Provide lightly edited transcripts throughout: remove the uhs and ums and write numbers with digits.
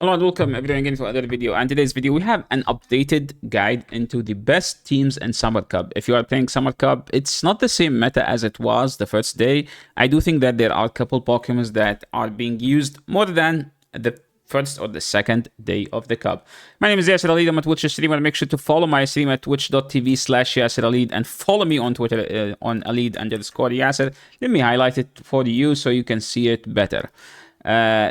Hello and welcome everyone again to another video. And today's video, we have an updated guide into the best teams in Summer Cup. If you are playing Summer Cup, it's not the same meta as it was the first day. I do think that there are a couple Pokemons that are being used more than the first or the second day of the cup. My name is Yasser Alid. I'm a Twitch streamer. Make sure to follow my stream at twitch.tv/Yasser Alid and follow me on Twitter on Alid_Yasser. Let me highlight it for you so you can see it better.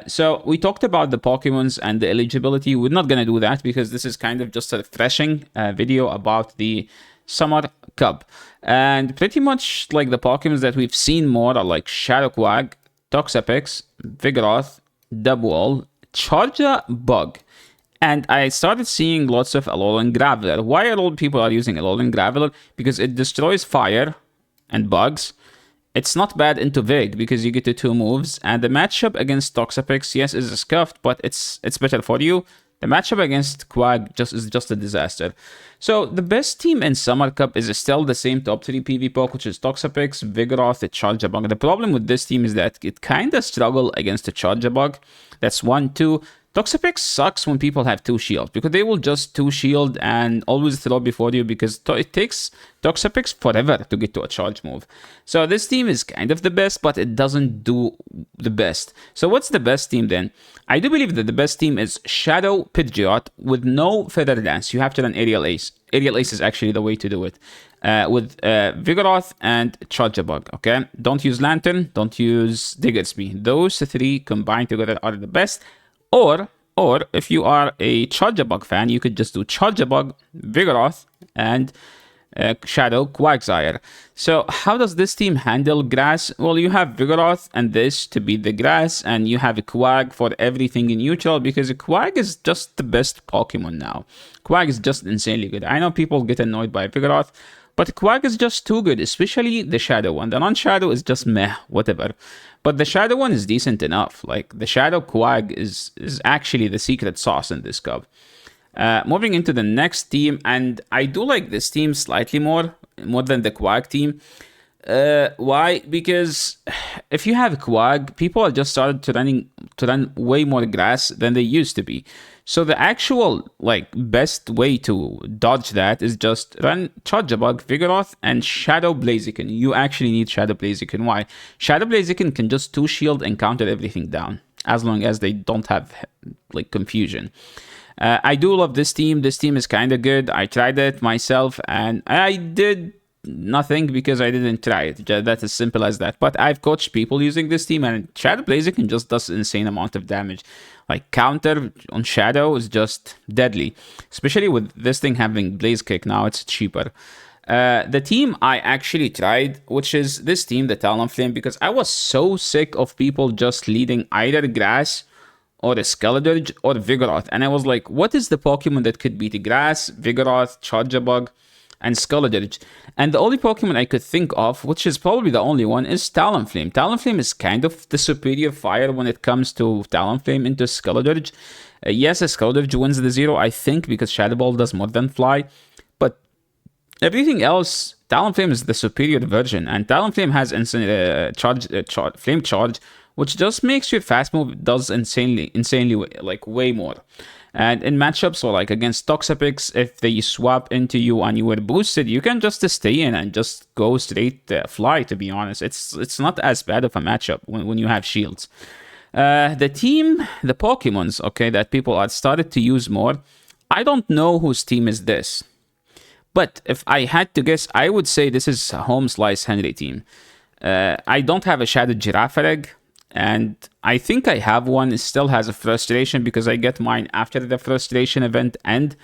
So we talked about the Pokemons and the eligibility. We're not going to do that because this is kind of just a refreshing video about the Summer Cup. And pretty much like the Pokemons that we've seen more are like Shadow Quag, Toxapex, Vigoroth, Dubwool, Charger Bug. And I started seeing lots of Alolan Graveler. Why a lot of people are using Alolan Graveler? Because it destroys fire and bugs. It's not bad into Vig because you get the 2 moves, and the matchup against Toxapex, yes, is scuffed, but it's better for you. The matchup against Quag is just a disaster. So the best team in Summer Cup is still the same top 3 PV poke, which is Toxapex, Vigoroth, and Charjabug. The problem with this team is that it kind of struggle against the Charjabug. That's 1, 2. Toxapex sucks when people have 2 shields because they will just 2 shield and always throw before you because it takes Toxapex forever to get to a charge move. So this team is kind of the best, but it doesn't do the best. So what's the best team then? I do believe that the best team is Shadow Pidgeot with no Feather Dance. You have to run Aerial Ace. Aerial Ace is actually the way to do it. With Vigoroth and Charjabug, okay? Don't use Lantern, don't use Diggersby. Those 3 combined together are the best. Or if you are a Charjabug fan, you could just do Charjabug, Vigoroth, and Shadow Quagsire. So how does this team handle grass? Well, you have Vigoroth and this to beat the grass, and you have a Quag for everything in neutral because a Quag is just the best Pokemon now. Quag is just insanely good. I know people get annoyed by Vigoroth, but Quag is just too good, especially the Shadow one. The non-Shadow is just meh, whatever. But the Shadow one is decent enough. Like, the Shadow Quag is actually the secret sauce in this cup. Moving into the next team, and I do like this team slightly more than the Quag team. Why? Because if you have Quag, people are just started to run way more grass than they used to be. So the actual best way to dodge that is just run Charjabug, Vigoroth, and Shadow Blaziken. You actually need Shadow Blaziken. Why? Shadow Blaziken can just 2 shield and counter everything down as long as they don't have confusion. I do love this team. This team is kind of good. I tried it myself and I did nothing because I didn't try it. That's as simple as that. But I've coached people using this team, and Shadow Blaziken just does an insane amount of damage. Like, counter on Shadow is just deadly, especially with this thing having Blaze Kick. Now it's cheaper. The team I actually tried, which is this team, the Talonflame, because I was so sick of people just leading either Grass or a Skeledirge or Vigoroth, and I was like, what is the Pokemon that could beat Grass, Vigoroth, Charjabug, and Skeledirge? And the only Pokemon I could think of, which is probably the only one, is Talonflame. Talonflame is kind of the superior fire when it comes to Talonflame into Skeledirge. Yes, a Skeledirge wins the 0, I think, because Shadow Ball does more than fly. But everything else, Talonflame is the superior version. And Talonflame has Flame Charge, which just makes your fast move does insanely way more. And in matchups or against Toxapex, if they swap into you and you were boosted, you can just stay in and just go straight fly, to be honest. It's not as bad of a matchup when you have shields. The Pokemons, okay, that people are started to use more, I don't know whose team is this. But if I had to guess, I would say this is Home Slice Henry team. I don't have a Shadow Girafarig, and I think I have one. It still has a Frustration because I get mine after the Frustration event end.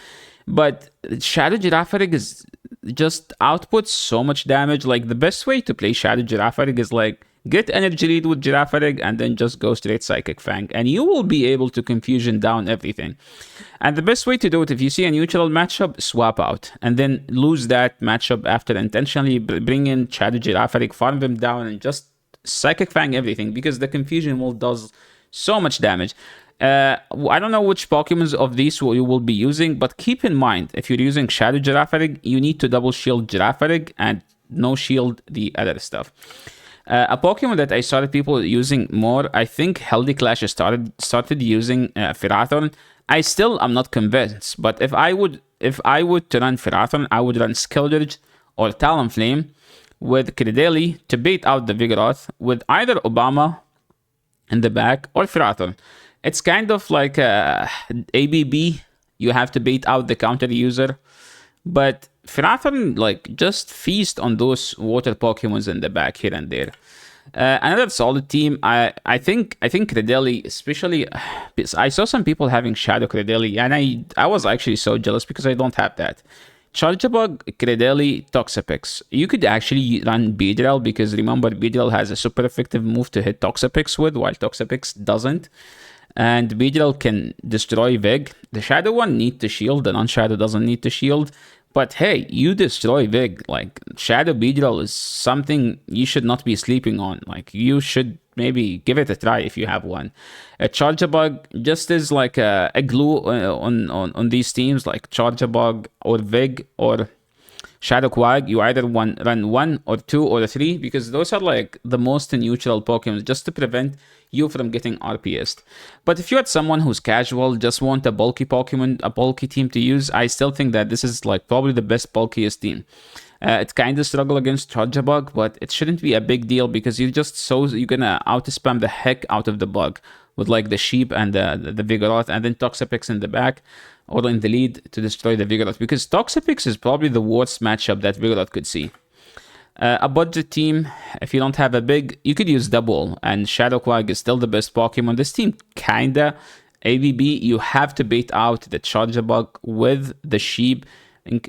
But Shadow Girafarig is just outputs so much damage. Like, the best way to play Shadow Girafarig is get Energy Lead with Girafarig and then just go straight Psychic Fang, and you will be able to confusion down everything. And the best way to do it, if you see a neutral matchup, swap out and then lose that matchup after intentionally bring in Shadow Girafarig, farm them down, and just Psychic Fang everything, because the confusion will does so much damage. I don't know which Pokemons of these you will be using, but keep in mind, if you're using Shadow Girafarig, you need to double shield Girafarig and no shield the other stuff. A Pokemon that I started people using more, I think Healthy Clash started using Ferrothorn. I still am not convinced, but if I would to run Ferrothorn, I would run Skildurge or Talonflame with Credeli to bait out the Vigoroth with either Obama in the back or Ferrothorn. It's kind of like a ABB. You have to bait out the counter user, but Ferrothorn, like, just feast on those water Pokemons in the back here and there. Another solid team. I think Credeli, especially, because I saw some people having Shadow Credeli, and I was actually so jealous because I don't have that. Charjabug, Credeli, Toxapex. You could actually run Beedrill because remember Beedrill has a super effective move to hit Toxapex with, while Toxapex doesn't. And Beedrill can destroy Vig. The Shadow one need to shield, the non-Shadow doesn't need to shield. But hey, you destroy Vig. Like, Shadow Beedrill is something you should not be sleeping on. Like, you should maybe give it a try if you have one. A Charjabug just is like a glue on these teams, like Charjabug or Vig or Shadow Quag. You either run one or two or three, because those are like the most neutral Pokemon, just to prevent you from getting RPS'd. But if you're someone who's casual, just want a bulky Pokemon, a bulky team to use, I still think that this is like probably the best bulkiest team. It kind of struggle against Charjabug, but it shouldn't be a big deal because you're gonna out-spam the heck out of the bug with like the Sheep and the Vigoroth, and then Toxapex in the back or in the lead to destroy the Vigoroth, because Toxapex is probably the worst matchup that Vigoroth could see. A budget team, if you don't have a big, you could use Double, and Shadow Quag is still the best Pokemon. This team kinda ABB. You have to bait out the Charjabug with the Sheep,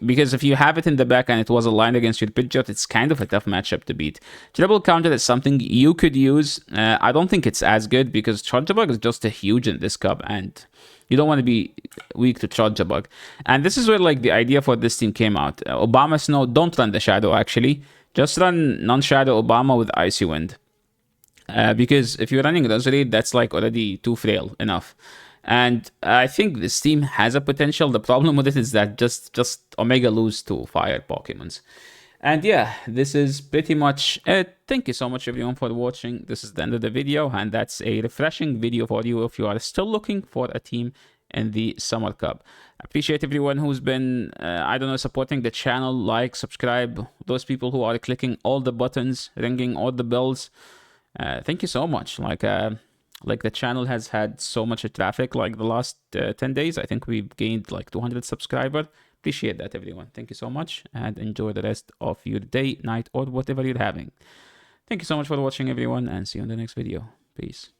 because if you have it in the back and it was aligned against your Pidgeot, it's kind of a tough matchup to beat. Triple Counter is something you could use. I don't think it's as good because Charjabug is just a huge in this cup, and you don't want to be weak to Charjabug. And this is where like the idea for this team came out. Obama Snow, don't run the Shadow actually. Just run non-Shadow Obama with Icy Wind. Because if you're running Roserade, that's like already too frail enough. And I think this team has a potential. The problem with it is that just Omega lose to fire Pokemons. And yeah, this is pretty much it. Thank you so much everyone for watching. This is the end of the video, and that's a refreshing video for you if you are still looking for a team in the Summer Cup. I appreciate everyone who's been, I don't know, supporting the channel, like, subscribe, those people who are clicking all the buttons, ringing all the bells. Thank you so much. Like the channel has had so much traffic like the last 10 days. I think we've gained like 200 subscribers. Appreciate that, everyone. Thank you so much, and enjoy the rest of your day, night, or whatever you're having. Thank you so much for watching, everyone, and see you in the next video. Peace.